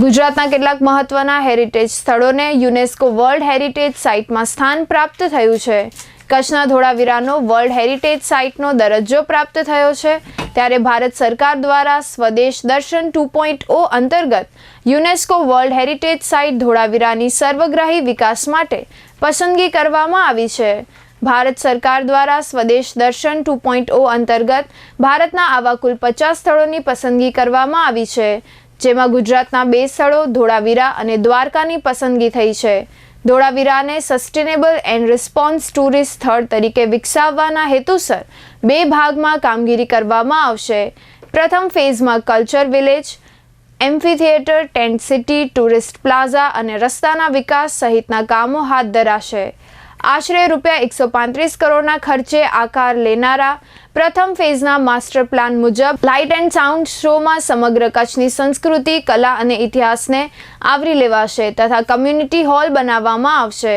ગુજરાતના કેટલાક મહત્વના હેરિટેજ સ્થળોને યુનેસ્કો વર્લ્ડ હેરિટેજ સાઇટમાં સ્થાન પ્રાપ્ત થયું છે. કચ્છના ધોળાવીરાનો વર્લ્ડ હેરિટેજ સાઇટનો દરજ્જો પ્રાપ્ત થયો છે. ત્યારે ભારત સરકાર દ્વારા સ્વદેશ દર્શન 2.0 અંતર્ગત યુનેસ્કો વર્લ્ડ હેરિટેજ સાઇટ ધોળાવીરાની સર્વગ્રાહી વિકાસ માટે પસંદગી કરવામાં આવી છે. ભારત સરકાર દ્વારા સ્વદેશ દર્શન 2.0 અંતર્ગત ભારતના આવા કુલ 50 સ્થળોની પસંદગી કરવામાં આવી છે, જેમાં ગુજરાતના 2 સ્થળો ધોળાવીરા અને દ્વારકાની પસંદગી થઈ છે. ધોળાવીરાને સસ્ટેનેબલ એન્ડ રિસ્પોન્સ ટુરિસ્ટ સ્થળ તરીકે વિકસાવવાના હેતુસર 2 ભાગમાં કામગીરી કરવામાં આવશે. પ્રથમ ફેઝમાં culture village, amphitheatre, tent city, tourist plaza અને રસ્તાના વિકાસ સહિતના કામો હાથ ધરાશે. આશરે ₹135 કરોડના ખર્ચે આકાર લેનારા પ્રથમ ફેઝના માસ્ટર પ્લાન મુજબ લાઇટ એન્ડ સાઉન્ડ શોમાં સમગ્ર કચ્છની સંસ્કૃતિ, કલા અને ઇતિહાસને આવરી લેવાશે તથા કમ્યુનિટી હોલ બનાવવામાં આવશે.